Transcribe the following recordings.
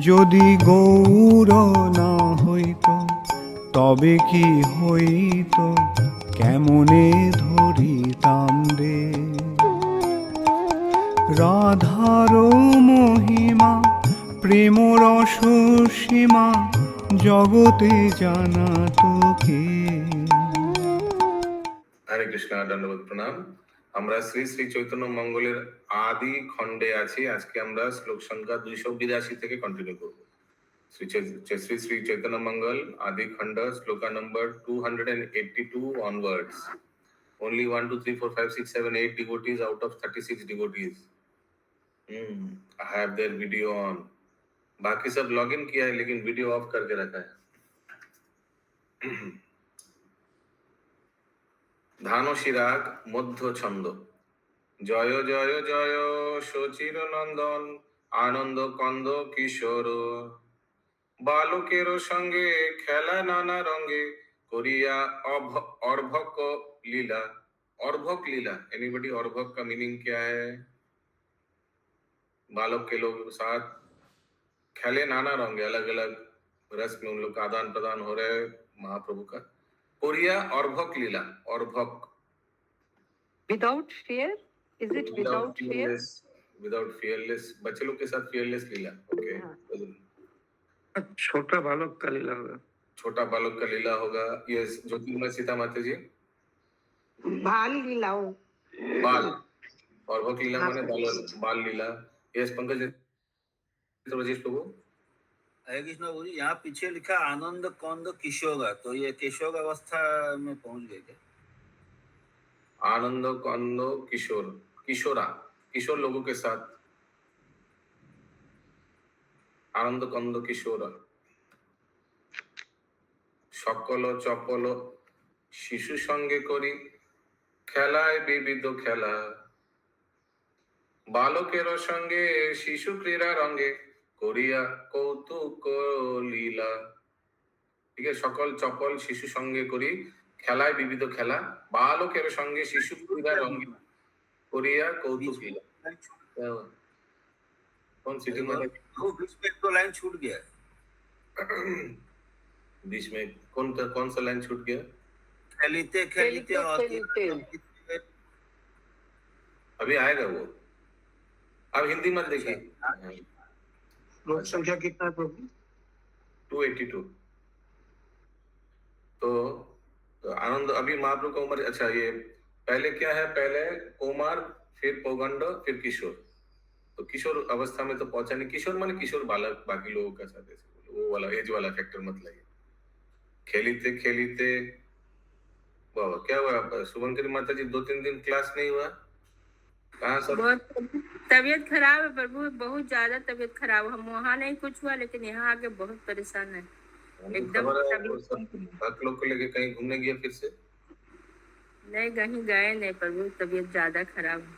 যদি গৌর না হইত তবে কি হইত, কেমনে ধরিতাম রে। রাধার মহিমা প্রেম রস সীমা জগতে জানা তো কে। হরে কৃষ্ণ, দণ্ডবোধ প্রণাম। আমরা শ্রী শ্রী চৈতন্য মঙ্গলের আদি খণ্ডে আছি। আজকে আমরা শ্লোক সংখ্যা 282 থেকে কন্টিনিউ করব। শ্রী শ্রী চৈতন্য মঙ্গল আদি খণ্ড শ্লোকা নম্বর 282 onwards. Only 1 2 3 4 5 6 7 8 devotees out of 36 devotees I have their video on. बाकी सब लॉग इन किया है लेकिन वीडियो ऑफ करके रखा है। ধানশিরাগ মধ্য ছন্দ। জয় জয় জয় সচির নন্দন, আনন্দ কন্দ কিশোর। বালকের সঙ্গে খেলা নানা রঙে, করিয়া अर्भक लीला। अर्भक लीला, एनीबॉडी अर्भक का मीनिंग क्या है? बालक के लोग साथ खेले नाना रंगे, अलग अलग रस में उन लोग का आदान प्रदान हो रहे महाप्रभु का। कोरिया अर्भक लीला, अर्भक Without fear? Is it without fear? Without fearless, बच्चे लोग के साथ fearless लीला। ओके, छोटा बालक का लीला होगा। छोटा बालक का लीला होगा। यस, ज्योतिर्मय सीता माता जी। बाल लीला हो। बाल अर्भक लीला माने बाल लीला। यस, पंकज राजेश प्रभु। हरे कृष्ण प्रभु जी, यहाँ पीछे लिखा आनंद कंद किशोर, तो ये किशोर अवस्था में पहुंच गए क्या? आनंद कंद किशोर, किशोरा, किशोर लोगों के साथ आनंद कंद किशोरा। সকল চপল শিশু সঙ্গে করি, খেলায় বিবিধ খেলা। বালকের সঙ্গে শিশু ক্রীড়া রঙ্গে, করিয়া কৌতুক লীলা। ঠিক আছে, সকল চপল শিশু সঙ্গে করি, খেলায় বিবিধ খেলা। বালকের সঙ্গে শিশু ক্রীড়া রঙ্গে, করিয়া कौतुक लीला। कौन सिटी में? बीच में तो लाइन छूट गया। बीच में कौन सा लाइन छूट गया? खेलते खेलते अभी आएगा वो, अब हिंदी मत देखिए। लोक संख्या कितना है प्रभु? 282। तो आनंद अभी महाप्रभु का उम्र, अच्छा ये पहले क्या है? पहले कुमार, फिर पौगंड, फिर किशोर। तो किशोर अवस्था में तो पहुंचा नहीं। किशोर माने किशोर बालक, बाकी लोगों का साथ ऐसे वो वाला एज वाला फैक्टर मत लाइए। खेलते खेलते वाह, क्या हुआ शुभंकरी माता जी? 2-3 दिन क्लास नहीं हुआ? कहाँ सब? बहुत तबीयत खराब है प्रभु, बहुत ज्यादा तबीयत खराब। हम वहाँ नहीं कुछ हुआ, लेकिन यहाँ आके बहुत परेशान है एकदम। लोग को लेके कहीं घूमने गया फिर से? नहीं, कहीं गए नहीं प्रभु, तबीयत ज्यादा खराब है।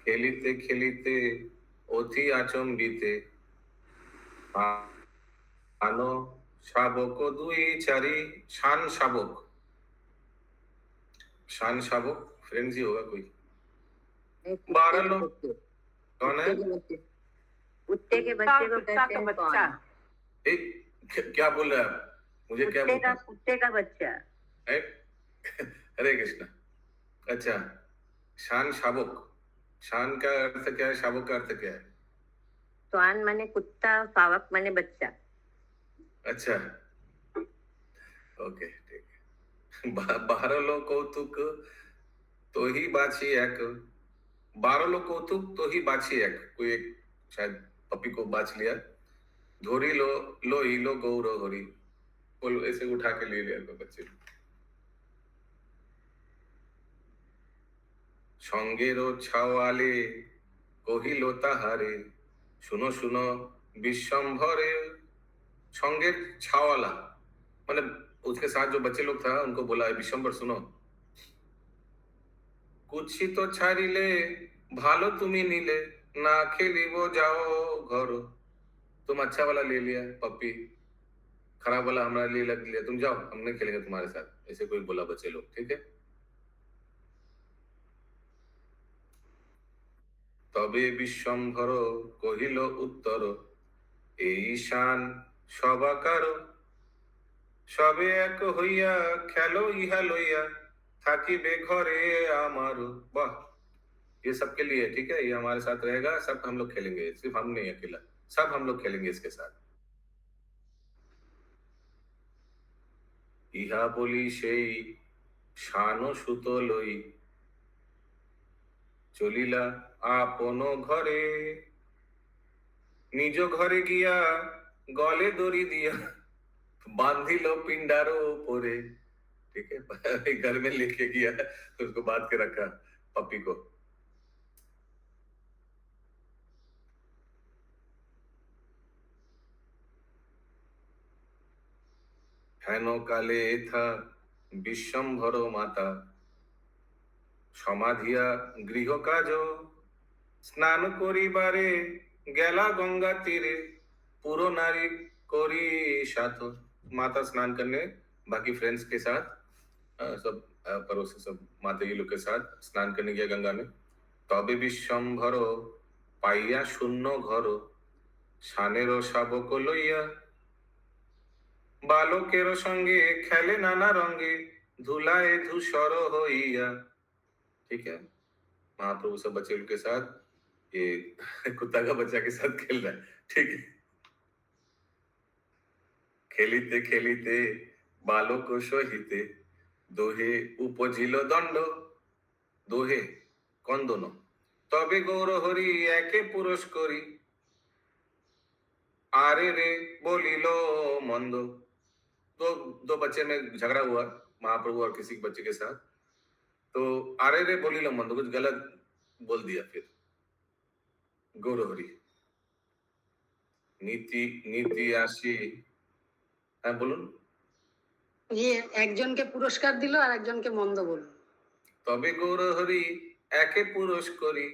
खेलते खेलते অতি আচম্বিতে, আনো শাবক দুই চারি। शान शाबक, शान शाबक फ्रेंड्स ही होगा कोई। 12 लोग कौन है? कुत्ते के बच्चे को कहते हैं बच्चा। क्या बोल रहे हैं आप? मुझे क्या बोल रहे हैं? कुत्ते का बच्चा। हरे कृष्णा। अच्छा, शान शाबक, शान का अर्थ क्या है? शाबक का अर्थ क्या है? स्वान माने कुत्ता, शावक माने बच्चा। अच्छा, ओके, ठीक है। 12 लोग कौतुक तो ही बाछी एक। 12 लोग कौतुक तो ही बाछी एक। कोई एक शायद पपी को बाछ लिया। धोरी लो लो ही लो गौर होरी, बोल ऐसे उठा के ले लिया बच्चे। সঙ্গেরও ছাওয়ালে কহিল তাহারে, শুনো শুনো विश्वम्भरे। संगेर छावाला मतलब उसके साथ जो बच्चे लोग था उनको बोला, विश्वम्भर सुनो, कुछी तो छाड़िले भालो तुमी नीले, ना खेलिबो जाओ घर। तुम अच्छा वाला ले लिया पप्पी, खराब वाला हमारे लिए लग लिया, तुम जाओ, हम नहीं खेलेंगे तुम्हारे साथ। ऐसे कोई बोला बच्चे लोग, ठीक है। তবে বিশ্বম্ভর কহিল উত্তর, এই শান সবাকার, সবে এক হইয়া খেলো ইহা লইয়া, থাকিবে घरे আমার। वाह, ये सबके लिए है, ठीक है, ये हमारे साथ रहेगा, सब हम लोग खेलेंगे, सिर्फ हम नहीं अकेला, सब हम लोग खेलेंगे इसके साथ। ইহা বলি সেই শান সুত লই, চলিলা আপন ঘরে, নিজ ঘরে গিয়া গলে দড়ি দিয়া, बांधिलो पिंडारो पोरे। ठीक है, घर में लेके गया, उसको बांध के रखा पपी को। হেন কালে এথা বিশ্বম্ভর মাতা, সমাধিয়া গৃহ কাজ, স্নান করিবারে গেলা गंगा तीरे, पूरो नारी कोरी साथ। माता स्नान करने बाकी फ्रेंड्स के साथ, सब पड़ोसी सब माता जी लोग के साथ स्नान करने गया गंगा में। तबे विश्वम्भर पाइया शून्य घर, शानेरो शाबक लइया, बालकेर संगे खेले नाना रंगे, धुलाए धूसर होइया। ठीक है, महाप्रभु सब बच्चे लोग के साथ ये कुत्ता का बच्चा के साथ खेल रहा है। ठीक है, खेलिते खेलिते बालक सहिते, दोहे उपजिल दंड, दोहे कौन दोनों, तबे गौर हरि एके पुरुष करी, आरे रे बोलिलो मंद। दो बच्चे में झगड़ा हुआ महाप्रभु और किसी बच्चे के साथ, तो आरे रे बोलिलो मंद, कुछ गलत बोल दिया, फिर गौर हरि नीति नीति आशी। হ্যাঁ বলুন। ये একজনকে পুরস্কার দিল আর একজনকে মন্দ বলল। তবে গৌর হরি একে পুরুষ করি,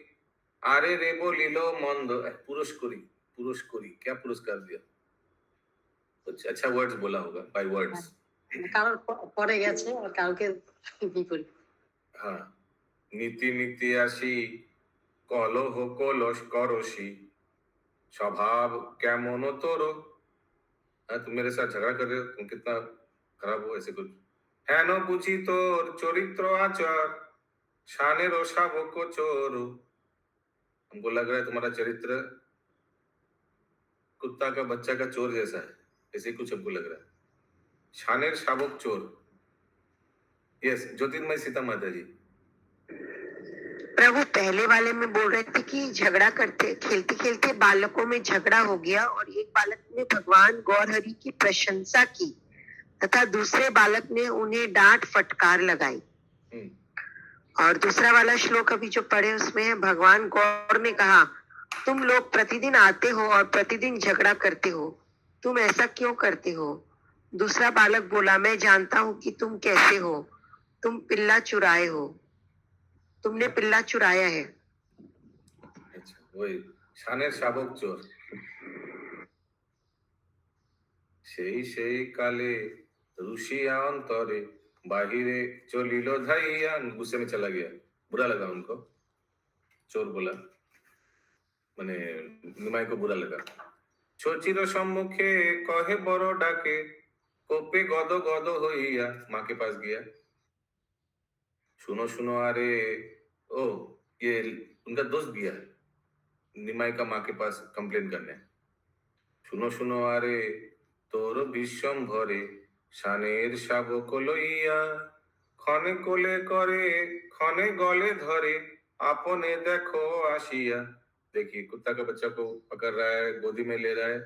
আরে রে বলিল মন্দ। पुरुष करी क्या पुरस्कार दिया? कुछ अच्छा वर्ड्स बोला होगा, बाय वर्ड्स। কারোর পরে গেছে আর কাউকে বিপরীত। হ্যাঁ, নীতি নীতি আসি কলহ কলস করসি, स्वभाव কেমন তোর। तुम मेरे साथ झगड़ा कर रहे हो, तुम कितना खराब हो, ऐसे कुछ। है न बुझी तोर चरित्र आचार, शाने रोशा को चोर। हमको लग रहा है तुम्हारा चरित्र कुत्ता का बच्चा का चोर जैसा है, ऐसे कुछ हमको लग रहा है। शानेर शाबक चोर। यस, ज्योतिर्मय सीता माता जी। प्रभु पहले वाले में बोल रहे थे कि झगड़ा करते खेलते खेलते बालकों में झगड़ा हो गया और एक बालक ने भगवान गौरहरि की प्रशंसा की तथा दूसरे बालक ने उन्हें डांट फटकार लगाई। और दूसरा वाला श्लोक अभी जो पढ़े उसमें है, भगवान गौर ने कहा, तुम लोग प्रतिदिन आते हो और प्रतिदिन झगड़ा करते हो, तुम ऐसा क्यों करते हो? दूसरा बालक बोला, मैं जानता हूँ कि तुम कैसे हो, तुम पिल्ला चुराए हो, तुमने पिल्ला चुराया है। अच्छा, वही शानेर शाबक चोर। সেই কালে रुशिया अंतरे, बाहिरे चलिलो धाइया। गुस्से में चला गया, बुरा लगा उनको, चोर बोला, माने निमाई को बुरा लगा। छोचिर सम्मुखे कहे बड़ो डाके, कोपे गद गद होइया, माँ के पास गया। सुनो सुनो, अरे ओ, ये उनका दोस्त गया निमाई का माँ के पास कंप्लेन करने। सुनो सुनो, अरे तोर विश्वम्भरे, शानेर शाबक लइया, खने कोले करे खने गले धरे, आपने देखो आशिया। देखिए, कुत्ता का बच्चा को पकड़ रहा है, गोदी में ले रहा है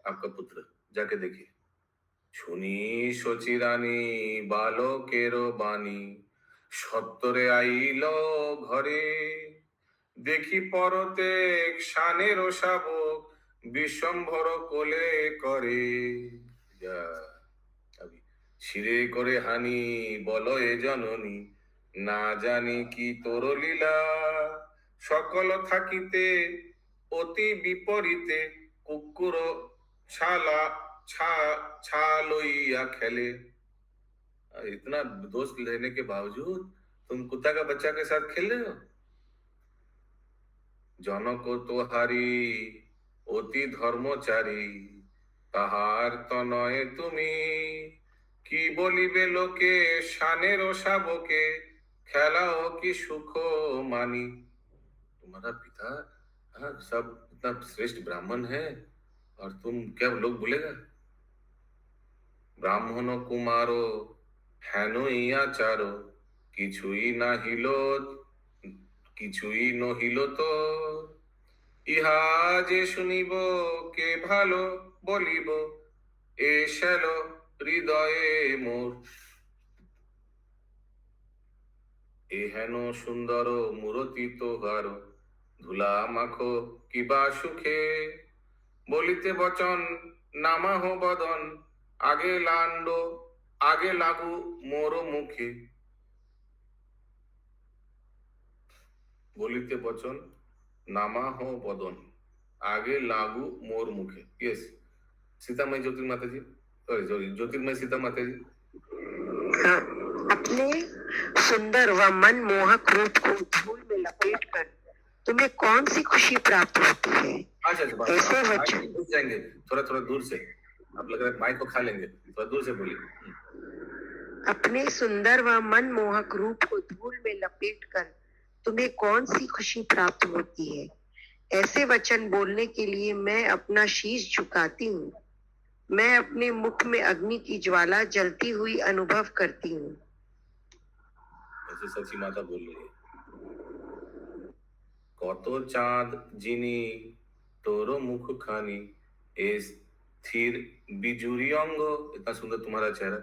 आपका पुत्र, जाके देखिए। শুনি সচিরানী বালকেরো বাণী, সত্তরে আইল ঘরে, দেখি পরতে শানেরও শাবক, বিশ্বম্ভর কোলে করে। শিরে করে হানি বলো এ জননী, না জানি কি তোর লীলা, সকল থাকিতে অতি বিপরীতে, কুকুর ছালা छा लोइया खेले। इतना दोस्त लेने के बावजूद तुम कुत्ता का बच्चा के साथ खेल रहे हो। জনক তোহারি অতি ধর্মচারী, তাহার তনয়ে তুমি কি বলিবে লোকে, শানের শাবকে খেলাও কি সুখ मानी। तुम्हारा पिता सब इतना श्रेष्ठ ब्राह्मण है और तुम क्या लोग बोलेगा। ব্রাহ্মণ কুমারো হেন ইয়াচারো, কিছুই নহিল তো, ইহা যে শুনিব কে ভালো বলিব, এসেল হৃদয়ে মোর। এ হেন সুন্দর মূরতি তোহার, ধুলা মাখো কিবা সুখে, বলিতে বচন নামাহ বদন, আগে লাগু মোর মুখে। বলিতে বচন নামাহ বদন, आगे लागू मोर मुखे। यस, सीतामढ़ी ज्योतिर्माता जी, सॉरी ज्योतिर्मय सीता माता जी। हाँ, अपने सुंदर व मनमोहक रूप को धूल में लपेट कर तुम्हें कौन सी खुशी प्राप्त होती है। अच्छा ऐसे वचन दूर जाएंगे, थोड़ा थोड़ा दूर से, आप लग रहा है माइक को खा लेंगे, थोड़ा दूर से बोलिए। अपने सुंदर व मनमोहक रूप को धूल में लपेट कर तुम्हें कौन सी खुशी प्राप्त होती है। ऐसे वचन बोलने के लिए मैं अपना शीश झुकाती हूँ, मैं अपने मुख में अग्नि की ज्वाला जलती हुई अनुभव करती हूँ। ऐसे सची माता बोल रही है। কত চাঁদ যিনি তোর মুখ খানি, এ স্থির বিজুরি অঙ্গ, इतना सुंदर तुम्हारा चेहरा,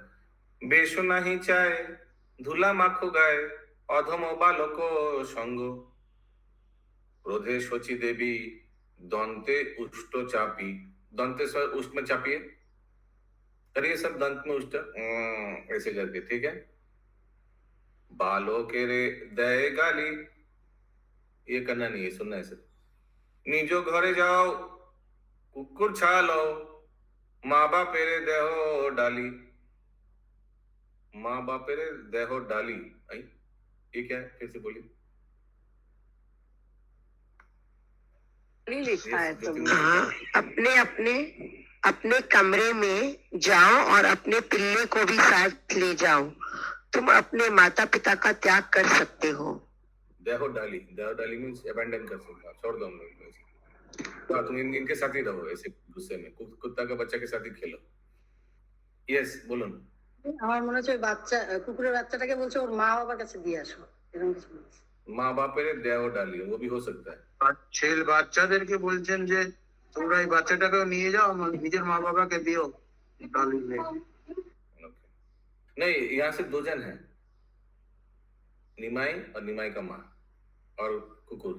বেশ নাহি চায় ধুলা মাখো গায়ে, অধম বালক সঙ্গ। क्रोधे शची देवी दंते उष्ट चापी, दंते स्वर उष्ट में चापिए, करिए सब दंत में उष्ट ऐसे करके, ठीक है। बालों के रे दय गाली, ये करना नहीं है, सुनना है सर। निजो घरे जाओ कुकुर छालो, माँ बापेरे देहो डाली, माँ बापेरे देहो डाली, आई ये क्या है, फिर से बोलिए। लिखा है तुम। हाँ, अपने अपने अपने कमरे में जाओ और अपने पिल्ले को भी साथ ले जाओ, तुम अपने माता पिता का त्याग कर सकते हो। देहो डाली मीन्स अबैंडन कर सकते हो, छोड़ दो हम लोग। हाँ, तुम इनके साथ ही रहो, ऐसे गुस्से में कुत्ता का बच्चा के साथ ही खेलो। यस बोलो। আমার মনে হচ্ছে ওই বাচ্চা কুকুরের বাচ্চাটাকে বলছে ওর মা বাবার কাছে দিয়ে আসো, এরকম কিছু বলছে। মা বাপের দেহ ডালি, वो भी हो सकता है। আর ছেলে বাচ্চাদেরকে বলছেন যে তোমরা এই বাচ্চাটাকে নিয়ে যাও, নিজের মা বাবাকে দিও ডালি में। नहीं, यहाँ से दो जन है, निमाई और निमाई का माँ और कुकुर।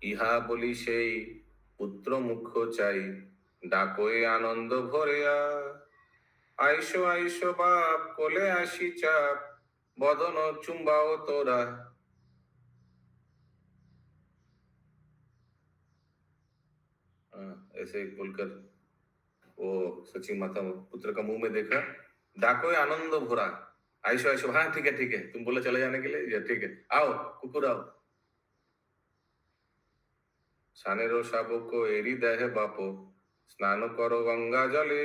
ইহা বলি সেই পুত্র মুখ্য চাই, ডাকোয় আনন্দ ভরিয়া, আইসো আইসো বাপ কোলে আসি চাপ, বদন চুম্বাও তোরা। ऐसे बोलकर वो सची माता पुत्र का मुंह में देखा, डाकोय आनंद भरा, आइसो आइसो, हाँ ठीक है, तुम बोला चले जाने के लिए, ठीक है, आओ कुकुर आओ। সানেরো শাবক এরি দেহে বাপ, স্নান করো গঙ্গা জলে,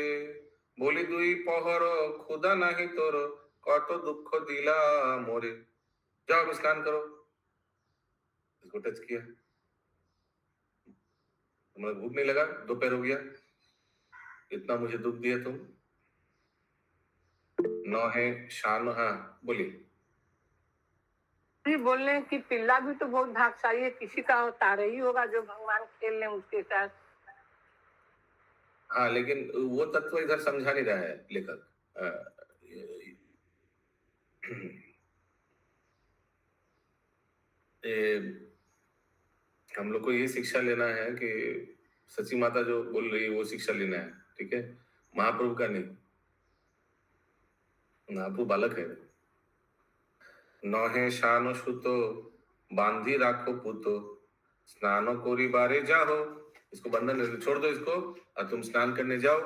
বলি দুই পহর ক্ষুধা নাহি তোর, কত দুঃখ দিলা মোরে। जाओ अभी स्नान करो। इसको टच किया, तुम्हारा भूख नहीं लगा, दोपहर हो गया, इतना मुझे दुख दिया तुम। नौ है शान, हाँ बोलिए। बोल रहे हैं कि पिल्ला भी तो बहुत भागशाली है, किसी का अवतार ही होगा जो भगवान खेल लें उसके साथ। हाँ, लेकिन वो तत्व इधर समझा नहीं रहा है लेखक। हम लोग को ये शिक्षा लेना है कि सची माता जो बोल रही है वो शिक्षा लेना है, ठीक है, महाप्रभु का नहीं। महाप्रभु बालक है। नहे शान सुतो बांधी राखो पुतो, स्नान कोरी बारे जाओ, इसको बंधन छोड़ दो इसको और तुम स्नान करने जाओ।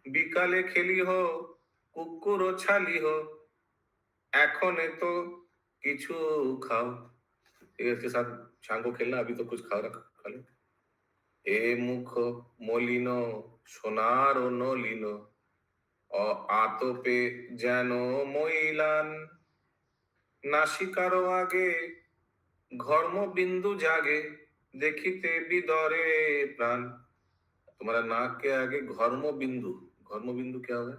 बिकाले खेली हो कुकुर छाली हो, एखने तो किछु खाओ। ठीक है, इसके साथ शाम को खेलना, अभी तो कुछ खा ले। এ মুখ মলিন সোনার নলিন আতপে যেন মইলান নাসিকারো আগে ঘর্ম बिंदु जागे देखिते बिदरे प्राण। तुम्हारा नाक के आगे घर्म बिंदु क्या होगा?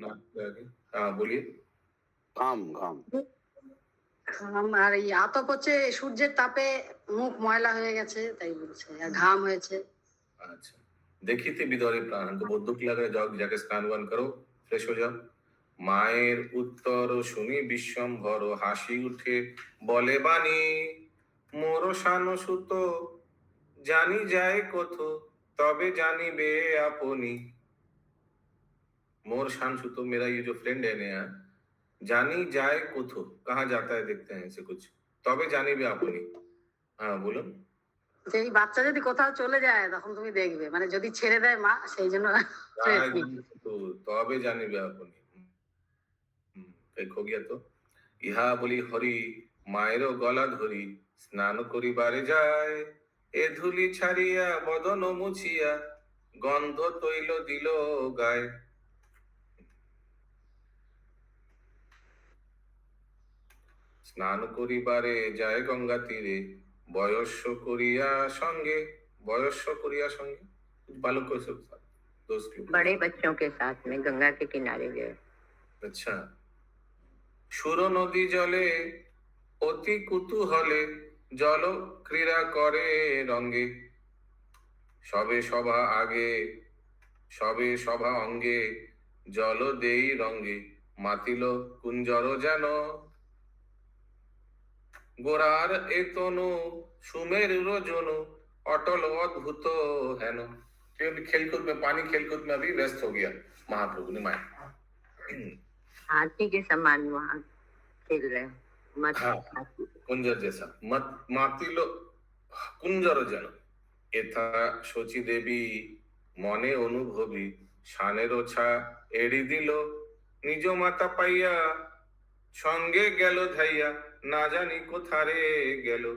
नाक के आगे, हाँ बोलिए। ঘাম ঘাম আর এই আতপ হচ্ছে সূর্যের তাপে মুখ ময়লা হয়ে গেছে তাই বলছে, আর ঘাম হয়েছে। अच्छा, देखिते बिदरे प्राण, हमको बहुत दुख लग रहा है, जाओ जाके स्नान वान करो, फ्रेश हो जाओ। মায়ের উত্তর শুনি বিশ্বম্ভর হাসি উঠে বলে বাণী মোর শান সুত জানি যায় কত তবে জানিবে আপনি। मोर शान सुतो, मेरा ये जो फ्रेंड है नया, जानी जाए कुथो, कहाँ जाता है देखते हैं इसे कुछ, तबे जानी भी आपनी। हाँ बोलो। যে এই বাচ্চা যদি কোথাও চলে যায় তখন তুমি দেখবে, মানে যদি ছেড়ে দেয় মা, সেই জন্য जाए कुथो, तबे जानी भी आपनी। एक हो गया तो ইহা বলি হরি মায়েরও গলা ধরি স্নান করিবারে যায় এ ধুলি ছাড়িয়া বদন মুছিয়া গন্ধ তৈল দিল গায়ে। স্নান করিবারে যায় গঙ্গা তীরে বয়স্য করিয়া সঙ্গে बालकों के साथ, दोस्त लोग, बड़े बच्चों के साथ में गंगा के किनारे गए। अच्छा। সুর নদী জলে অতি কুতূহলে জল ক্রীড়া করে রঙ্গে সবে সভা অঙ্গে জল দেই রঙ্গে মাতিল কুঞ্জর যেন গোরার এ তনু সুমেরুর জনু অটল অদ্ভুত হেন। खेलकूद में खेलकूद में अभी व्यस्त हो गया महाप्रभु ने माया। हाथी के समान वहाँ खेल रहे हैं। मत हाँ, कुंजर जैसा मत मातिलो कुंजर जन एथा शची देवी मने अनुभवी शानेर ছা एड़ी दिल निज माता पाइया संगे गेलो धाइया ना जानी कोथारे गेलो।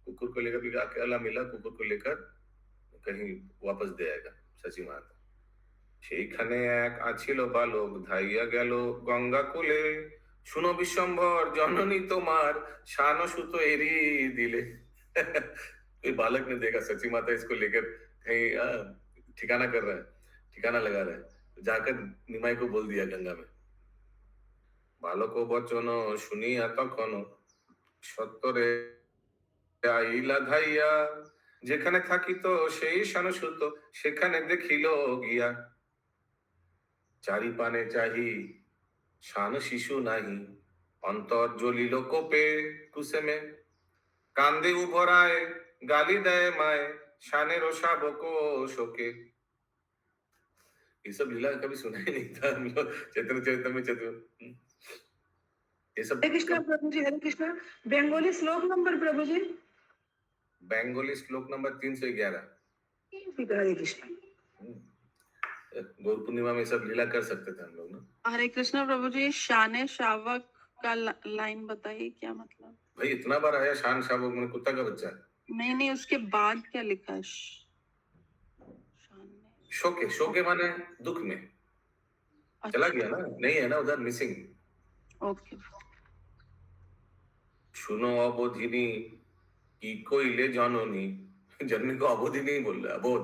कुकुर को लेकर भी अकेला मिला, कुकुर को लेकर कहीं वापस दे आएगा सची माता। সেইখানে এক আছিল বালক ধাইয়া গেল গঙ্গা কুলে শুনো বিশ্বম্ভর জননী তোমার শান সুত এরি दिले। कोई बालक ने देखा सची माता इसको लेकर कहीं ठिकाना कर रहा है, ठिकाना लगा रहा है, जाकर निमाई को बोल दिया गंगा में। बालक बचन শুনিয়া তখন সত্তরে আইলা ধাইয়া যেখানে থাকিত সেই শান সুত সেখানে দেখিল গিয়া চারি পানে চাহি শান শিশু নাহি অন্তর জ্বলিল কোপে কুসেমে কান্দে উভরায় গালি দেয় মায় শানের শাবক শোকে। ये सब लीला कभी सुना ही नहीं था हम लोग चैतन्य चैतन्य ये सब। हरे कृष्णा प्रभु जी, हरे कृष्णा। बंगाली श्लोक नंबर प्रभु जी, बेंगोली श्लोक नंबर 311। हरे कृष्णा। गौर पूर्णिमा में सब लीला कर सकते थे हम लोग ना। हरे कृष्णा प्रभु जी, शान शावक का लाइन बताइए क्या मतलब? भाई इतना बार आया शान शावक में, कुत्ता का बच्चा। नहीं, उसके बाद क्या लिखा है? शोके माने दुख में। चला गया ना, नहीं है ना उधर, मिसिंग। ओके। सुनो अबोधिनी की कोइले जननी, जननी को अबोधिनी बोल रहा, अबोध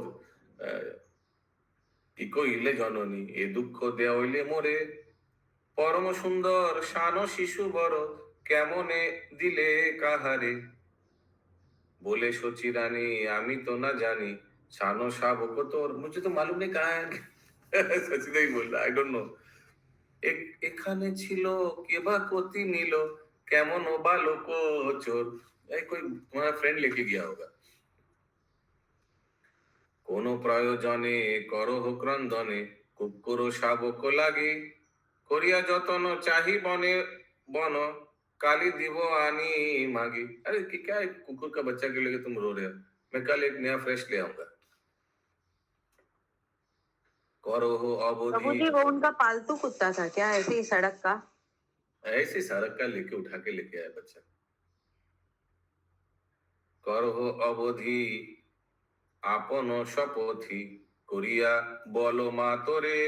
की कोइले जननी ए दुख देया हইলে मोरे परम सुंदर शान शिशु बड़ केमने दिले काहारे बोले सोची रानी आमी तो ना जानी शानो शाबक तोर, मुझे तो मालूम नहीं कहाँ है। सचिदा ही बोल रहा, आई डोंट नो। এখানে ছিল কেবা কতি নীল কেমন বালক চোর, कोई तुम्हारा फ्रेंड लेके गया होगा। কোনো প্রয়োজনে করহ ক্রন্দনে কুকুর শাবক লাগে করিয়া যতন চাহি বনে বন काली दिवो आनी मांगी। अरे क्या है, कुकुर का बच्चा के लिए तुम रो रहे हो, मैं कल एक नया फ्रेश ले आऊंगा। करो हो प्रभु अबोधी, जी वो उनका पालतू कुत्ता था क्या, ऐसे ही सड़क का? ऐसे सड़क का लेके उठा के लेके आया बच्चा। করহ অবধি আপন শপথি করিয়া বল মা তোরে,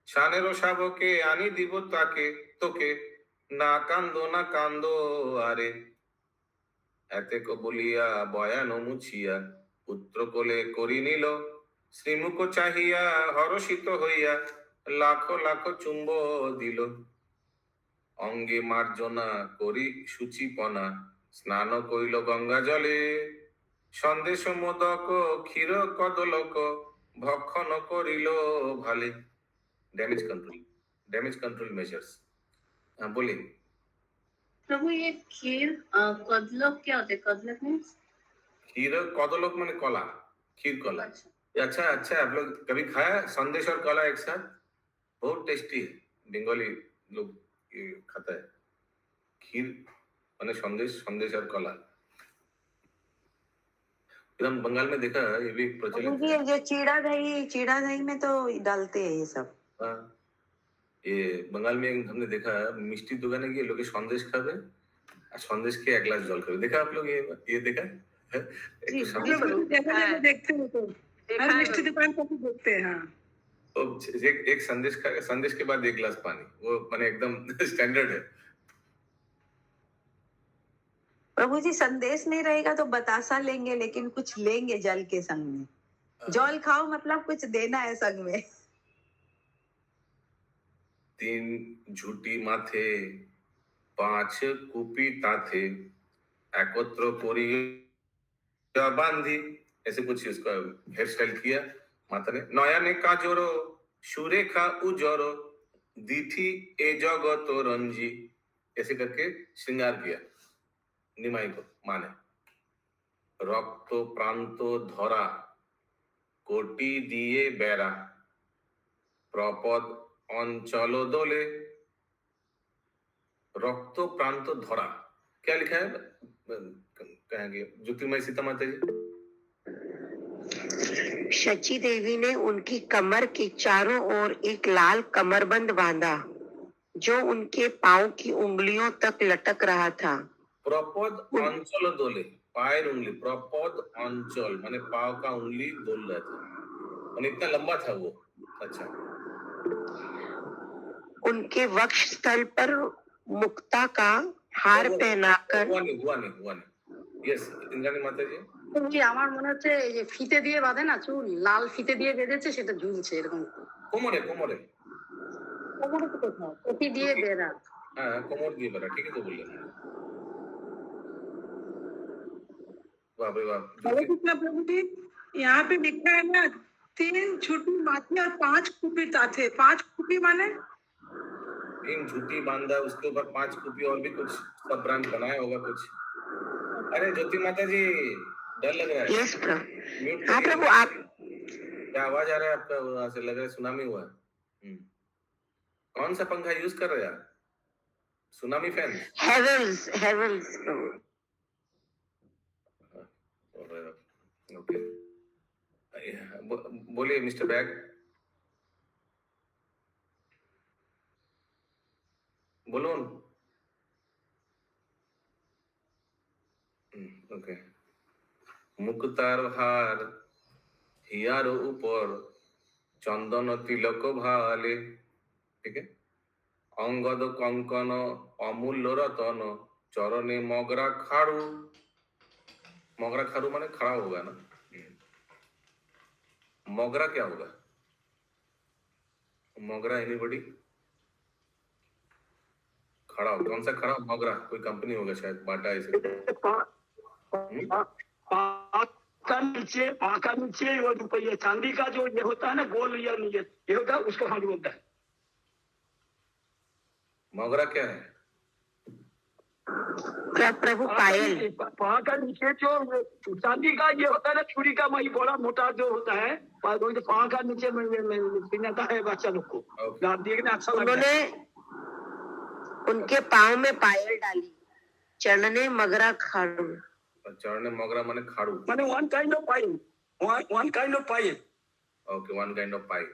শানেরও শাবকে আনি দিব তাকে তোকে, না কান্দো না কান্দো আরে। এতেক বলিয়া বয়ান মুছিয়া পুত্র কোলে করি নিল, শ্রীমুখ চাহিয়া হরষিত হইয়া লাখো লাখো চুম্ব দিল। অঙ্গে মার্জনা করি সুচিপনা, স্নান কইল গঙ্গা জলে, সন্দেশ মোদক ক্ষীর কদলক ভক্ষণ করিল ভালে। Damage control measures. हाँ बोलिए। प्रभु ये खीर कदलोक क्या होते हैं? कदलोक मीन्स खीर कदलोक माने कला, खीर कला। अच्छा अच्छा, आप लोग कभी खाया संदेश और कला एक साथ? बहुत टेस्टी है, बंगाली लोग ये खाता है। खीर माने संदेश, संदेश और कला एकदम बंगाल में देखा ये भी प्रचलित है। जो चीड़ा दही में तो डालते हैं ये सब। हाँ, ये बंगाल में हमने देखा मिष्टी दुकाने गিয়ে लोग संदेश खाবে আর संदेश के एक गिलास जल खाবে। देखा आप लोग ये देखा? एक तो हम लोग जगह देखते हैं तो हर मिष्टी दुकान को भी देखते हैं। हाँ, तो एक संदेश खा, संदेश के बाद एक गिलास पानी, वो माने एकदम स्टैंडर्ड है। प्रभु जी संदेश नहीं रहेगा तो बतासा लेंगे, लेकिन कुछ लेंगे जल के संग में। जल खाओ मतलब कुछ देना है संग में। 3 झूठी माथे 5 कुपी ताथे एकत्र करिया बांधी, ऐसे कुछ उसका हेयर स्टाइल किया माता ने। नयने काजरो सुरेखा उजरो दीठी ए जगत रंजी, ऐसे करके श्रृंगार किया निमाई को माने। रक्त प्रांत धरा कोटी दिए बेरा, प्रपद अंचल दोले। रक्त प्रांत धरा क्या लिखा है कहेंगे ज्योतिर्मय सीता माता जी? शची देवी ने उनकी कमर के चारों ओर एक लाल कमरबंद बांधा, जो उनके पांव की उंगलियों तक लटक रहा था। प्रपद अंचल दोले, पायर उंगली, प्रपद अंचल माने पाव का उंगली दोल रहा था, और इतना लंबा था वो। अच्छा, उनके वक्ष स्थल पर मुक्ता का हार पहनाकर हुआ नहीं। यस इंद्राणी माता जी। কি আমার মনে হচ্ছে এই যে ফিতে দিয়ে বাঁধে না চুল, লাল ফিতে দিয়ে বেঁধেছে, সেটা ঝুলছে এরকম। কোমরে কোমরে তো কোথাও কপি দিয়ে বেড়া। হ্যাঁ কোমর দিয়ে বেড়া, ঠিকই তো বললেন। बाप रे बाप। हरे कृष्ण प्रभु जी, यहाँ पे लिखा है ना 3 छोटी माथी और 5 कुपी ताथे। 5 कुपी माने 3 झूठी बांधा, उसके ऊपर 5 कुपी और भी कुछ सब ब्रांड बनाया होगा कुछ। अरे ज्योति माता जी डर लग रहा है। यस प्रभु। म्यूट हाँ करिए। प्रभु आप क्या आवाज आ रहा है आपका? वहां से लग रहा है सुनामी हुआ। कौन सा पंखा यूज कर रहे हैं आप? Tsunami fan? Havells Prabhu. Okay बोलिए मिस्टर बैग। बोलो। ओके। मुक्तार हार हियार ऊपर चंदन तिलक भाले, ठीक है। अंगद कंकन अमूल्य रतन चरणे मगरा खाड़ू। मगरा खाड़ू माने खड़ा होगा ना। मोगरा क्या होगा? मोगरा एनीबॉडी? खड़ा हो, कौन सा खड़ा? मोगरा कोई कंपनी होगा शायद, बाटा ऐसे। पाका नीचे वो रुपये चांदी का जो ये होता है ना गोल या ये होता है, उसको हाथ बोलता है। मोगरा क्या है? प्रभु पायल। पाका नीचे जो चांदी का ये होता है ना, छुरी का मई बड़ा मोटा जो होता है, पाका नीचे में पहनाता है बच्चा लोग को। देखने अच्छा लगता है। उन्होंने उनके पाँव में पायल डाली, चरणने मगरा खाड़ू। चरणने मगरा माने खाड़ू, माने one kind of pile. Okay, one kind of pie.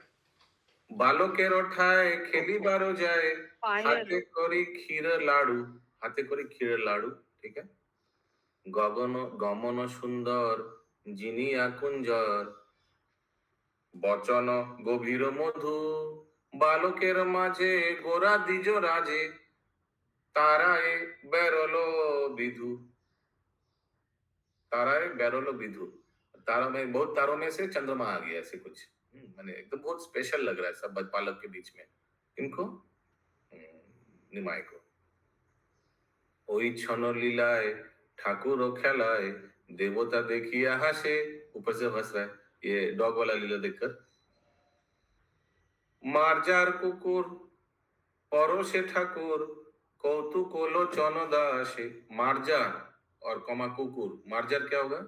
बालो के रोठाए खेली बारो जाए, हाथे करी खीर लाड़ू, हाथे करी खीर लाड़ू, ठीक है। গগন গমন সুন্দর জিনিয়া কুঞ্জর বচন গভীর মধু বালকের মাঝে গোরা দ্বিজ রাজে তারায় বেরলো বিধু ताराए बैरोलो विधु तारा में बहुत तारों में से चंद्रमा आ गया ऐसे कुछ मैंने एकदम बहुत स्पेशल लग रहा है सब बालक के बीच में इनको निमाय को ওই ছন লীলায় ठाकुर खेलाए देवता देखिया हंसे ऊपर से हंस रहा है ये डॉग वाला लीला देखकर मार्जार कुकुर परोसे ठाकुर कौतुक लोचन दासे मार्जार और कमा कुकुर मार्जार क्या होगा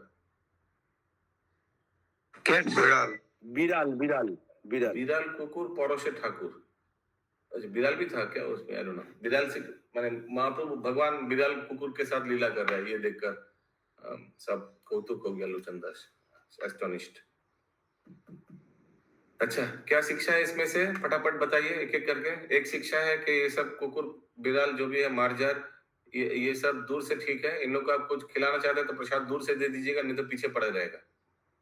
বিড়াল बिराल बिराल बिराल बिराल कुकुर पड़ोसे ठाकुर अच्छा बिराल भी था क्या उसमें आई डोंट नो बिराल से माने महाप्रभु भगवान बिराल कुकुर के साथ लीला कर रहा है ये देखकर सब कौतुक हो गया लोचन दास एस्टोनिश्ड अच्छा क्या शिक्षा है इसमें से फटाफट बताइए एक एक करके एक शिक्षा है कि ये सब कुकुर बिराल जो भी है मार्जार ये सब दूर से ठीक है इन लोग को आप कुछ खिलाना चाहते हैं तो प्रसाद दूर से दे दीजिएगा नहीं तो पीछे पड़ा रहेगा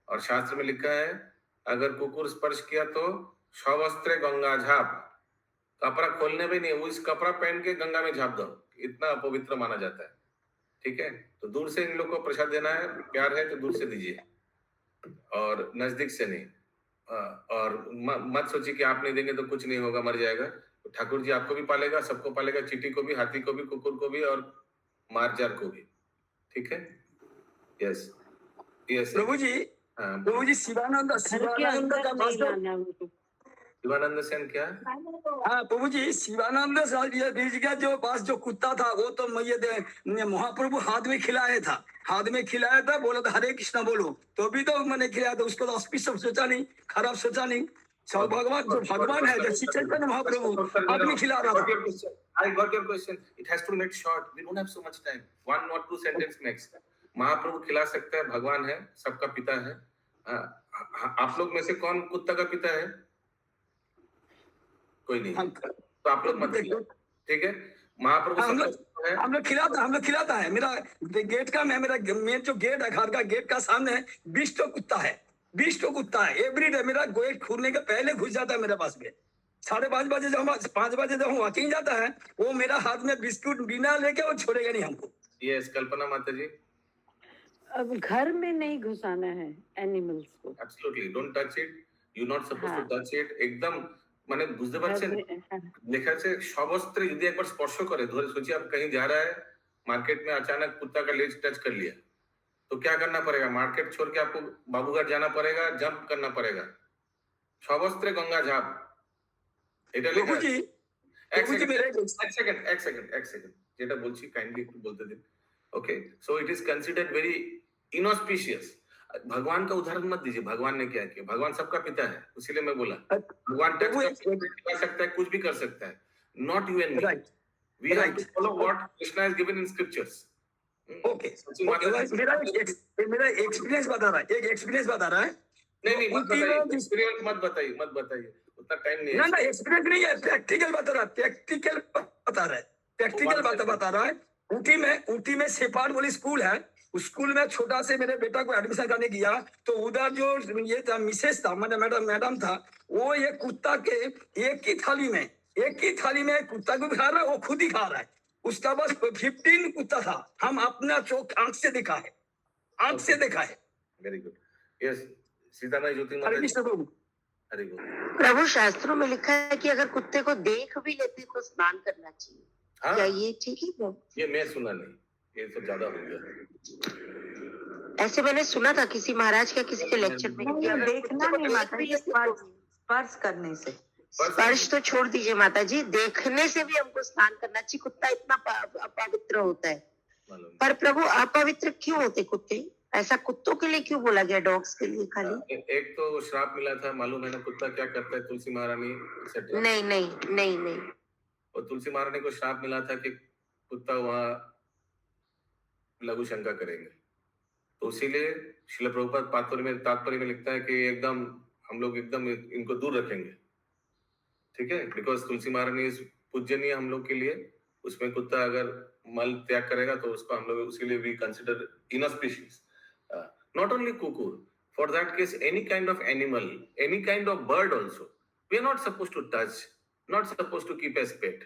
और शास्त्र में लिखा है अगर कुकुर स्पर्श किया तो सवस्त्रे गंगा झाप कपड़ा खोलने भी नहीं उस कपड़ा पहन के गंगा में झाप दो इतना अपवित्र माना जाता है ठीक है तो दूर से इन लोग को प्रसाद देना है प्यार है तो दूर से दीजिए और नजदीक से नहीं और मत सोचिए कि आप नहीं देंगे तो कुछ नहीं होगा मर जाएगा तो ठाकुर जी आपको भी पालेगा सबको पालेगा चींटी को भी हाथी को भी कुकुर को भी और मार्जार को भी ठीक है यस यस प्रभु जी हाँ प्रभु जी शिवानंद शिवानंद का भाषण शिवानंद सेन क्या हाँ प्रभु जी शिवानंद बीज का जो पास जो कुत्ता था वो तो महाप्रभु हाथ में खिलाया था बोला था हरे कृष्णा बोलो तो भी तो मैंने खिलाया था उसको तो ऑस्पिस सब सोचा नहीं खराब सोचा नहीं सब भगवान जो भगवान है जो चैतन्य महाप्रभु हाथ में खिला रहा था I got your question. It has to make short. We don't have so much time. One or two sentence next. महाप्रभु खिला सकता है भगवान है सबका पिता है आप लोग में से कौन कुत्ता का पिता है कोई नहीं तो आप लोग मत ठीक है महाप्रभु हम लोग खिलाता है मेरा गेट का मेरा जो गेट है घर का गेट का सामने 20 कुत्ता है एवरीडे मेरा गेट खुलने के पहले घुस जाता है मेरे पास में 5:30 बजे जब 5 बजे जब वॉकिंग जाता है वो मेरा हाथ में बिस्कुट बिना लेके वो छोड़ेगा नहीं हमको यस कल्पना माता जी अब घर में नहीं घुसाना है एनिमल्स को absolutely don't touch it you not supposed to touch it एकदम মানে বুঝতে পারছেন লেখা আছে সবস্ত্রে যদি একবার স্পর্শ করে ধরে सोचिए आप कहीं जा रहा है मार्केट में अचानक कुत्ता का लेज टच कर लिया तो क्या करना पड़ेगा मार्केट छोड़ के आपको बाबूघाट जाना पड़ेगा जंप करना पड़ेगा সবস্ত্রে गंगा झाप এটা লেখা আছে এক সেকেন্ড যেটা বলছি কাইন্ডলি একটু বলতে দিন okay so it is considered very inauspicious भगवान का उदाहरण मत दीजिए भगवान ने क्या किया भगवान सबका पिता है इसीलिए मैं बोला भगवान टच कर सकता है कुछ भी कर सकता है not you and me we have to follow what Krishna has given in scriptures okay मेरा एक्सपीरियंस बता रहा है नहीं मत बताइए उतना टाइम नहीं है ना एक्सपीरियंस नहीं है प्रैक्टिकल बता रहा है ऊटी में सेपाड बोली स्कूल है उस स्कूल में छोटा से मेरे बेटा को एडमिशन करने गया तो उधर जो ये था मिसेस था मैडम था वो ये कुत्ता के एक ही थाली में कुत्ता को खा रहा है वो खुद ही खा रहा है उसका बस 15 कुत्ता था हम अपना चौक आंख से देखा है वेरी गुड यस सीताराम ज्योति हरे कृष्ण प्रभु हरे गुड प्रभु शास्त्रों में लिखा है कि अगर कुत्ते को देख भी लेते तो स्नान करना चाहिए क्या ये ठीक है प्रभु ये मैं सुना नहीं ये तो ज्यादा हो गया ऐसे मैंने सुना था किसी महाराज का किसी के लेक्चर में देखना नहीं माता जी स्पर्श करने से स्पर्श तो छोड़ दीजिए माता जी देखने से भी हमको स्नान करना चाहिए कुत्ता इतना अपवित्र होता है पर प्रभु अपवित्र क्यों होते कुत्ते ऐसा कुत्तों के लिए क्यों बोला गया डॉग्स के लिए खाली एक तो श्राप मिला था मालूम है ना कुत्ता क्या करता है तुलसी महारानी नहीं और तुलसी महारानी को श्राप मिला था कि कुत्ता वहां लघु शंका करेंगे तो इसीलिए श्रील प्रभुपाद तात्पर्य में लिखता है कि एकदम हम लोग एकदम इनको दूर रखेंगे ठीक है बिकॉज तुलसी महारानी पूजनीय हम लोग के लिए उसमें कुत्ता अगर मल त्याग करेगा तो उसको हम लोग उसके लिए we consider inauspicious. Not only कुकुर, for that case any kind of animal, any kind of bird also, we are not supposed to touch, not supposed to keep as pet.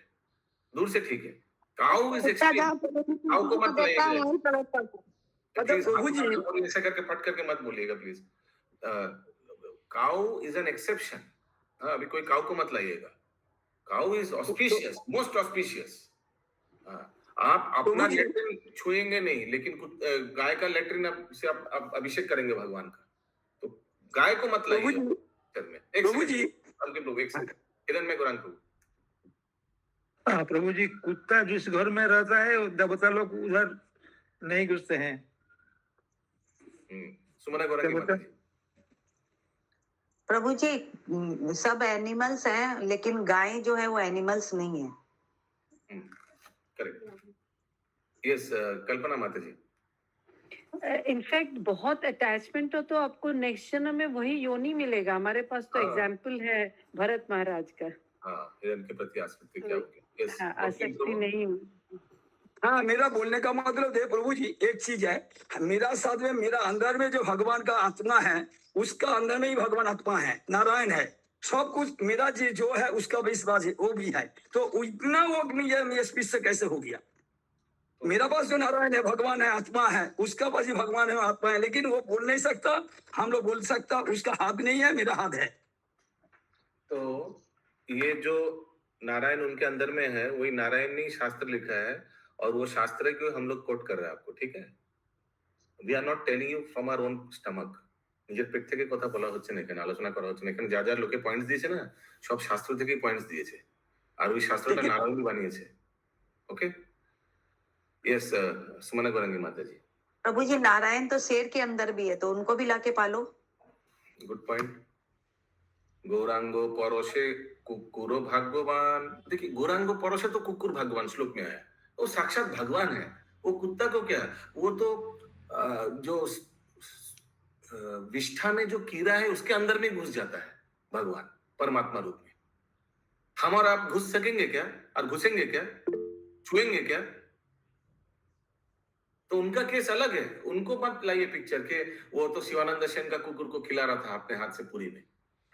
दूर से ठीक है. Cow is extreme. Cow को मत लाइएगा. Please, प्रभु जी आप ऐसे करके फट करके मत बोलिएगा please. Cow is an exception. अभी कोई काउ को मत लाइएगा. Cow is auspicious, most auspicious. आप अपना लेट्रिन छुएंगे नहीं, लेकिन गाय का लेट्रिन से आप अभिषेक करेंगे भगवान का. तो गाय को मत लाइए घर में. प्रभु जी एक सेकंड किरण में कुरान को. हाँ प्रभु जी, कुत्ता जिस घर में रहता है वो देवता लोग उधर नहीं घुसते हैं. सुमना गौरा की बात. प्रभु जी सब एनिमल्स हैं, लेकिन गाय जो है वो एनिमल्स नहीं है. करेक्ट. यस कल्पना माता जी. इनफैक्ट बहुत अटैचमेंट हो तो आपको नेक्स्ट जन्म में वही योनि मिलेगा. हमारे पास तो एग्जाम्पल है भरत महाराज का. हाँ, हिरण के प्रति आसक्ति क्या होगी. यस, आसक्ति नहीं. हाँ, मेरा बोलने का मतलब है प्रभु जी, एक चीज है, मेरा साथ में मेरा अंदर में जो भगवान का आत्मा है, उसका अंदर में ही भगवान आत्मा है, नारायण है. सब कुछ मेरा जो है उसका विश्वास है, वो भी है. तो इतना वो मेरे स्पीच से कैसे हो गया? मेरा पास जो नारायण है, भगवान है, आत्मा है, उसका पास ही भगवान है, आत्मा है, लेकिन वो बोल नहीं सकता. हम लोग बोल सकता, उसका हाथ नहीं है, मेरा हाथ है. तो ये जो नारायण उनके अंदर में है, वही नारायण ने शास्त्र लिखा है, और वो शास्त्र को हम लोग कोट कर रहे हैं आपको. ठीक है. We are not telling you from our own stomach. নিজের পেট থেকে কথা বলা হচ্ছে না, এখানে আলোচনা করা হচ্ছে না. এখানে যা যা লোকে পয়েন্টস দিয়েছে না, সব শাস্ত্র থেকেই পয়েন্টস দিয়েছে, আর ওই শাস্ত্রটা নারায়ণই বানিয়েছে. ওকে. यस सुमना गौरंगी माता जी. प्रभु जी नारायण तो शेर के अंदर भी है, तो उनको भी लाके पालो. Good point. गौरांगो परोशे कुकुरो भाग्यवान. देखिए, गौरांगो परोशे तो कुकुर भगवान श्लोक में आया, वो साक्षात भगवान है. वो कुत्ता को क्या, वो तो जो विष्ठा में जो कीड़ा है उसके अंदर में घुस जाता है भगवान परमात्मा रूप में. हम और आप घुस सकेंगे क्या, और घुसेंगे क्या, छुएंगे क्या? तो उनका केस अलग है. उनको मत लाइए पिक्चर के वो तो शिवानंद सेन का कुकुर को खिला रहा था अपने हाथ से पूरी में.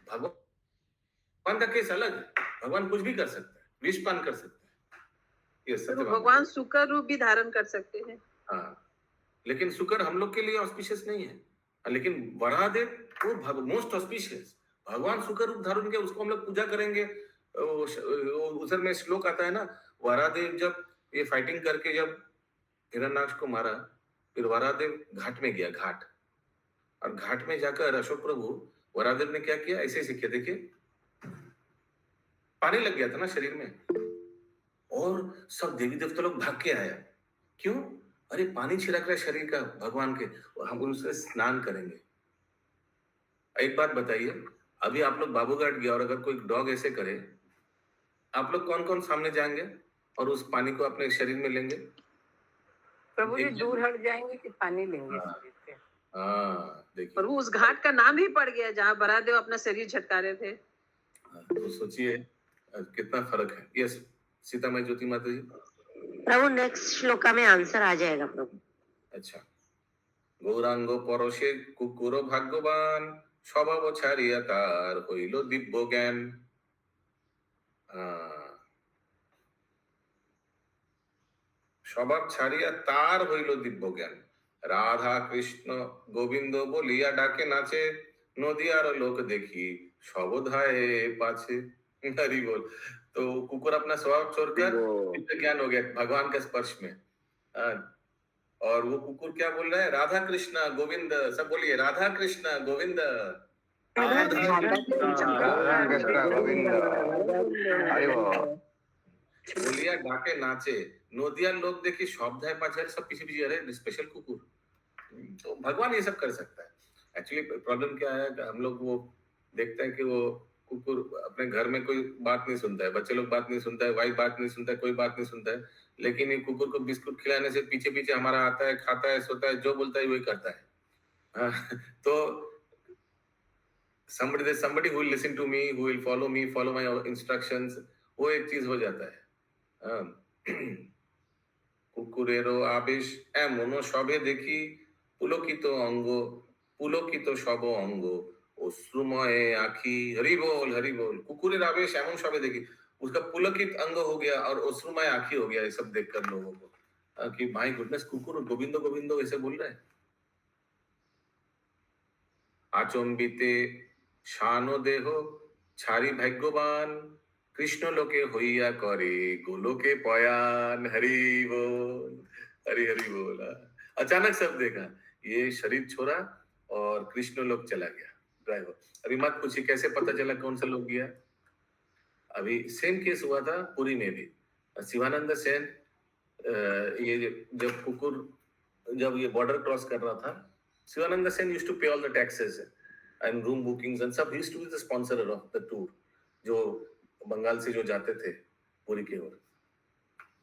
भगवान का केस अलग है. भगवान कुछ भी कर सकता है, विषपान कर सकता है. ये सत्य. भगवान शुक्र रूप भी धारण कर सकते हैं. हाँ, लेकिन शुक्र हम लोग के लिए ऑस्पिशियस नहीं है. लेकिन वराहदेव वो मोस्ट ऑस्पिशियस. भगवान शुक्र रूप धारण किया, उसको हम लोग पूजा करेंगे. उधर में श्लोक आता है ना, वराहदेव जब ये फाइटिंग करके जब हिरण्याक्ष को मारा, फिर वराहदेव घाट में गया, घाट, और घाट में जाकर अशोक प्रभु वराहदेव ने क्या किया, ऐसे ऐसे किया. देखिए, पानी लग गया था ना शरीर में, और सब देवी देवता लोग भाग के आया. क्यों? अरे पानी छिड़क रहा है शरीर का भगवान के, और हम उनसे स्नान करेंगे. एक बात बताइए, अभी आप लोग बाबूघाट गया और अगर कोई डॉग ऐसे करे, आप लोग कौन कौन सामने जाएंगे और उस पानी को अपने शरीर में लेंगे? प्रभु जी दूर हट जाएंगे कि पानी लेंगे. हाँ, देखिए, प्रभु उस घाट का नाम ही पड़ गया जहाँ बरादेव अपना शरीर झटका रहे थे. तो सोचिए कितना फर्क है. यस सीतामढ़ी ज्योति माता जी. प्रभु नेक्स्ट श्लोका में आंसर आ जाएगा प्रभु. अच्छा. गौरांगो परोशे कुकुरो भाग्यवान, স্বভাব ছাড়িয়া তার হইল দিব্য জ্ঞান. স্বভাব ছাড়িয়া তার হইল দিব্য জ্ঞান. রাধা কৃষ্ণ গোবিন্দ বলিয়া ডাকে নাচে, নদিয়ার লোক দেখি সবধায়ে পাছে. हरि बोल. तो कुकुर अपना स्वभाव छोड़कर दिव्य ज्ञान हो गया भगवान के स्पर्श में. और वो कुकुर क्या बोल रहा है, राधा कृष्णा गोविंद. सब बोलिए, राधा कृष्णा गोविंद. बोलिया डाके नाचे, नदिया लोग देखिए शब्द है पाछे, सब पीछे पीछे. अरे स्पेशल कुकुर. तो भगवान ये सब कर सकता है. एक्चुअली प्रॉब्लम क्या है, हम लोग वो देखते हैं कि वो कुकुर अपने घर में कोई बात नहीं सुनता है, बच्चे लोग बात नहीं सुनता है, वाइफ बात नहीं सुनता है, कोई बात नहीं सुनता है. लेकिन ये कुकुर को बिस्कुट खिलाने से पीछे पीछे हमारा आता है, खाता है, सोता है, जो बोलता है वही करता है. तो somebody who will listen to me, who will follow me, follow my instructions, वो एक चीज हो जाता है. কুকুরেরও আবেশ এমন সবে দেখি, পুলকিত সব অঙ্গ, অশ্রুময়ে आखी। हरि बोल। कुकुरेर आवेश एमन सबे देखी, उसका पुलकित अंग हो गया और अश्रुमय आंखी हो गया, ये सब देखकर लोगों को कि माय गुडनेस, कुकुर गोविंदो गोविंदो ऐसे बोल रहे हैं। আচম্বিতে শান দেহ ছাড়ি ভাগ্যবান, কৃষ্ণ লোকে হইয়া করে গোলোকে পয়ান। हरि बोल, हरि बोल। अचानक सब देखा, ये शरीर छोड़ा और कृष्ण लोक चला गया ड्राइवर। अभी मत पूछिए कैसे पता चला कौन सा लोग गया। अभी सेम केस हुआ था पुरी में भी। शिवानंद सेन ये जब ये बॉर्डर क्रॉस कर रहा था, Shivanand Sen used to pay all the taxes and room bookings and सब, he used to be the sponsor of the tour जो बंगाल से जो जाते थे पुरी की ओर।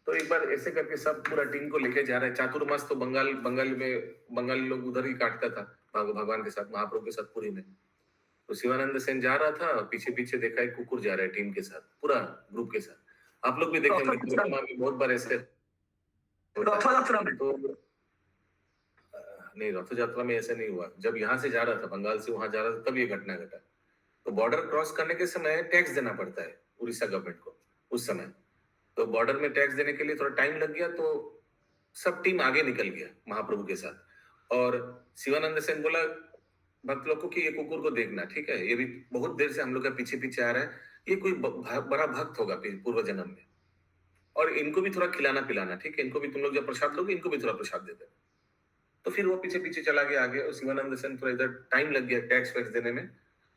तो एक बार ऐसे करके सब पूरा टीम को लेके जा रहे हैं। चातुर्मास तो बंगाली लोग उधर ही काटता था भगवान के साथ, महाप्रभु के साथ पुरी में। तो शिवानंद सेन जा रहा था, पीछे पीछे देखा एक कुकुर जा रहा है टीम के साथ, पूरा ग्रुप के साथ। आप लोग भी देखेंगे बहुत बार ऐसे तो नहीं, रथ यात्रा में ऐसा नहीं हुआ। जब यहाँ से जा रहा था, बंगाल से वहां जा रहा था, तब ये घटना घटा। तो बॉर्डर क्रॉस करने के समय टैक्स देना पड़ता है उड़ीसा गवर्नमेंट को उस समय। तो बॉर्डर में टैक्स देने के लिए थोड़ा टाइम लग गया, तो सब टीम आगे निकल गया महाप्रभु के साथ। और शिवानंद सेन बोला भक्त लोग को कि ये कुकुर को देखना, ठीक है, ये भी बहुत देर से हम लोग का पीछे पीछे आ रहा है, ये कोई बड़ा भक्त होगा पूर्व जन्म में, और इनको भी थोड़ा खिलाना पिलाना, ठीक है, इनको भी तुम लोग जब प्रसाद लोगे इनको भी थोड़ा प्रसाद दे देना। तो फिर वो पीछे पीछे चला गया आगे, और शिवानंद सेन थोड़ा इधर टाइम लग गया टैक्स वैक्स देने में।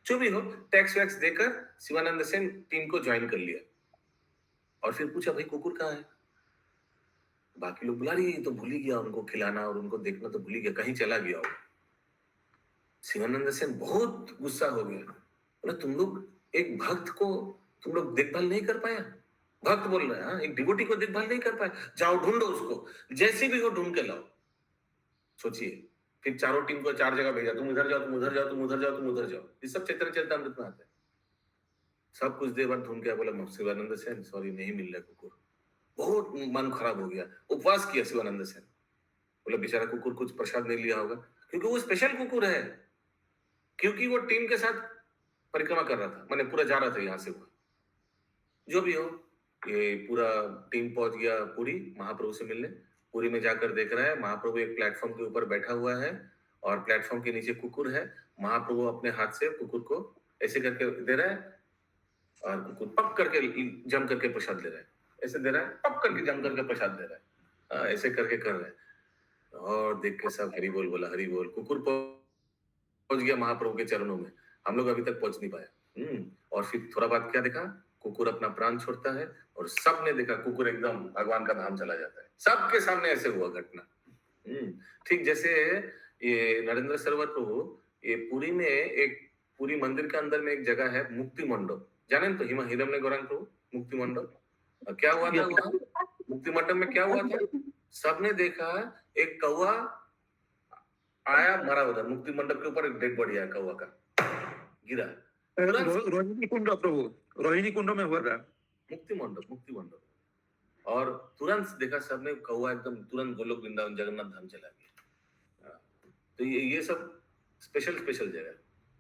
जो भी हो, टैक्स वैक्स देकर शिवानंद सेन टीम को ज्वाइन कर लिया। और फिर पूछा भाई कुकुर कहाँ है। बाकी लोग बुला रही, तो भूल ही गया उनको खिलाना और उनको देखना, तो भूल ही गया, कहीं चला गया होगा। शिवानंद सेन बहुत गुस्सा हो गया, बोला तुम लोग एक भक्त को तुम लोग देखभाल नहीं कर पाया। भक्त बोल रहे हैं, एक डिवोटी को देखभाल नहीं कर पाए, जाओ ढूंढो उसको, जैसे भी हो ढूंढ के लाओ। सोचिए, फिर चारों टीम को 4 जगह भेजा, तुम इधर जाओ, तुम उधर जाओ, तुम उधर जाओ, तुम उधर जाओ। ये सब चैतन्य चरितामृत में आता है। सब कुछ देर बाद ढूंढ के बोला शिवानंद सेन सॉरी नहीं मिल रहा कुकुर। बहुत मन खराब हो गया, उपवास किया शिवानंद सेन। बोला बेचारा कुकुर कुछ प्रसाद नहीं लिया होगा, क्योंकि वो स्पेशल कुकुर है, क्योंकि वो टीम के साथ परिक्रमा कर रहा था, मैंने पूरा जा रहा था यहाँ से। वो जो भी हो, ये पूरा टीम पहुंच गया पुरी महाप्रभु से मिलने। पुरी में जाकर देख रहा है महाप्रभु एक प्लेटफॉर्म के ऊपर बैठा हुआ है, और प्लेटफॉर्म के नीचे कुकुर है। महाप्रभु अपने हाथ से कुकुर को ऐसे करके दे रहा है, और कुकुर पक करके जम करके प्रसाद ले रहा है, ऐसे दे रहा है, पक करके जम करके प्रसाद दे रहा है, ऐसे करके कर रहा है। और देख के सब हरि बोल बोला, हरि बोल। कुकुर पहुंच गया महाप्रभु के चरणों में, हम लोग अभी तक पहुंच नहीं पाया। और फिर थोड़ा बाद क्या देखा, कुकुर अपना प्राण छोड़ता है, और सबने देखा कुकुर एकदम भगवान का धाम चला जाता है। सबके सामने ऐसे हुआ घटना। ठीक जैसे ये नरेंद्र सरोवर प्रभु, ये पुरी में एक पुरी मंदिर के अंदर में एक जगह है मुक्ति मंडप, जाने तो हिरण्य गौरांग प्रभु मुक्ति मंडप। क्या हुआ था वहां मुक्ति मंडप में, क्या हुआ था, सबने देखा एक कौवा आया मरा उधर मुक्ति मंडप के ऊपर, एक डेड बॉडी आया कौवा का, गिरा। रोहिणी कुंड प्रभु, रोहिणी कुंड में हुआ था मुक्ति मंडप। और तुरंत देखा सबने कौवा एकदम तुरंत गोलोक वृंदावन जगन्नाथ धाम चला गया। तो ये सब स्पेशल जगह।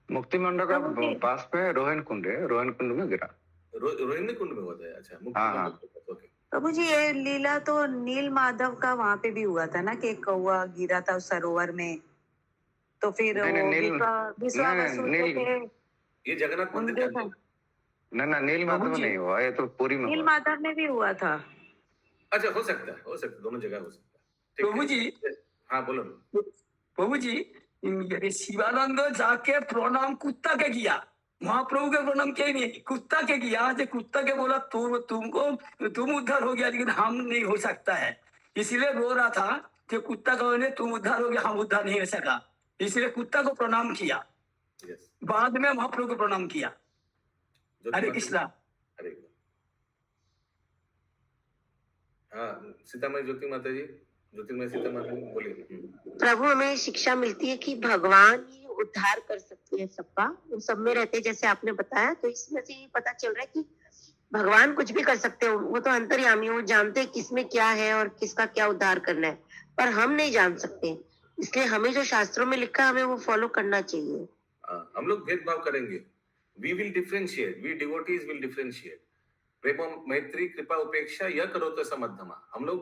मुक्ति मंडप का पास में रोहिणी कुंड है, रोहिणी कुंड में गिरा, रोहिणी कुंड में होता है। अच्छा, मुक्ति मंडप। ओके प्रभु जी, ये लीला तो नील माधव का वहाँ पे भी हुआ था ना, कि कौवा गिरा था उस सरोवर में, तो फिर ये जगन्नाथ मंदिर के अंदर ना नील माधव नहीं हुआ, ये तो पुरी में नील माधव में भी हुआ था। अच्छा, हो सकता है, दोनों जगह हो सकता है। प्रभु जी, हाँ बोलो। प्रभु जी, ये शिवानंद जाके प्रणाम कुत्ता के किया, महाप्रभु के प्रणाम किया नहीं, कुत्ता के किया। जो कुत्ता के बोला तुम उद्धार हो गया, लेकिन हम नहीं हो सकता है, इसलिए रो रहा था कि कुत्ता का तुम उद्धार हो गया, हम उद्धार नहीं हो सका, इसलिए कुत्ता को प्रणाम किया। बाद में महाप्रभु को प्रणाम किया। हरे कृष्णा। हाँ, सीतामढ़ी ज्योति माता जी, ज्योतिर्मय सीता माता जी बोलिए। प्रभु, हमें शिक्षा मिलती है कि भगवान ही उद्धार कर सकते हैं सबका, वो सब में रहते हैं जैसे आपने बताया। तो इसमें से ये पता चल रहा है कि भगवान कुछ भी कर सकते हैं, वो तो अंतर्यामी, वो जानते हैं किसमें क्या है और किसका क्या उद्धार करना है, पर हम नहीं जान सकते। इसलिए हमें जो शास्त्रों में लिखा है हमें वो फॉलो करना चाहिए। हम लोग भेदभाव करेंगे, we will differentiate, we devotees will differentiate. प्रेम मैत्री कृपा उपेक्षा यह करो तो समद्धमा, हम लोग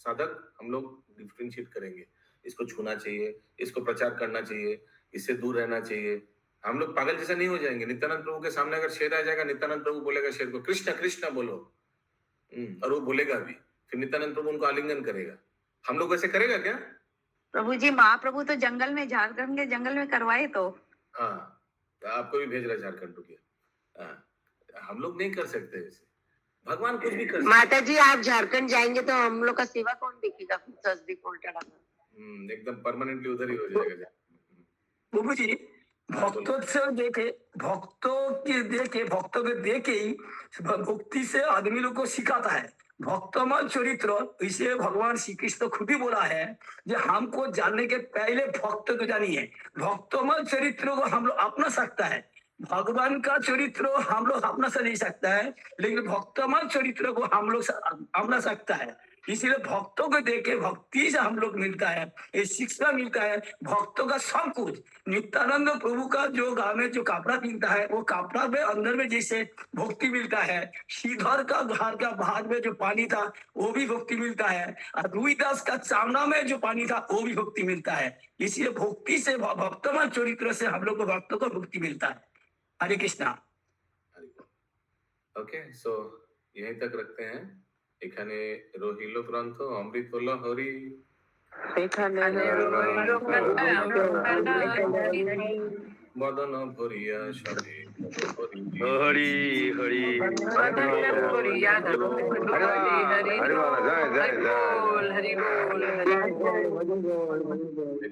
साधक हम लोग डिफरेंशिएट करेंगे, इसको छूना चाहिए, इसको प्रचार करना चाहिए, इससे दूर रहना चाहिए। हम लोग पागल जैसा नहीं हो जाएंगे। नित्यानंद प्रभु के सामने अगर शेर आ जाएगा, नित्यानंद प्रभु बोलेगा शेर को कृष्ण कृष्ण बोलो, और वो बोलेगा भी, फिर नित्यानंद प्रभु उनको आलिंगन करेगा। हम लोग वैसे करेगा क्या? प्रभु जी महाप्रभु तो जंगल में, झारखंड के जंगल में करवाए तो। हाँ, तो आपको भी भेज रहा है झारखंड को क्या? हम लोग नहीं कर सकते वैसे, भगवान कुछ भी कर सकते। माता जी आप झारखंड जाएंगे तो हम लोग का सेवा कौन देखेगा? तस्वीर को उल्टा डालना। एकदम परमानेंटली उधर ही हो जाएगा। प्रभु जी भक्तों से देखे, भक्तों के देखे ही भक्ति से आदमी लोग को सिखाता है भक्तमल चरित्र। इसे भगवान श्री कृष्ण खुद ही बोला है जो हमको जानने के पहले भक्त को जानिए। भक्तमल चरित्र को हम लोग अपना सकता है, भगवान का चरित्र हम लोग अपना से नहीं सकता है, लेकिन भक्तमल चरित्र को हम लोग अपना सकता है। इसीलिए भक्तों को देखे भक्ति से हम लोग मिलता है, ये शिक्षा मिलता है भक्तों का सब कुछ। नित्यानंद प्रभु का जो गाँव में जो कपड़ा पहनता है, वो कपड़ा में अंदर में जैसे भक्ति मिलता है। श्रीधर का घर का बाहर में जो पानी था वो भी भक्ति मिलता है, और रुईदास का चावना में जो पानी था वो भी भक्ति मिलता है। इसलिए भक्ति से भक्तमय चरित्र से हम लोग को भक्तों को भक्ति मिलता है। हरे कृष्णा। ओके, सो यहीं तक रखते हैं। এখানে রহিল গ্রন্থ অমৃত হল হরি, বদন ভরিয়া সবে হরি হরি हरि बोल।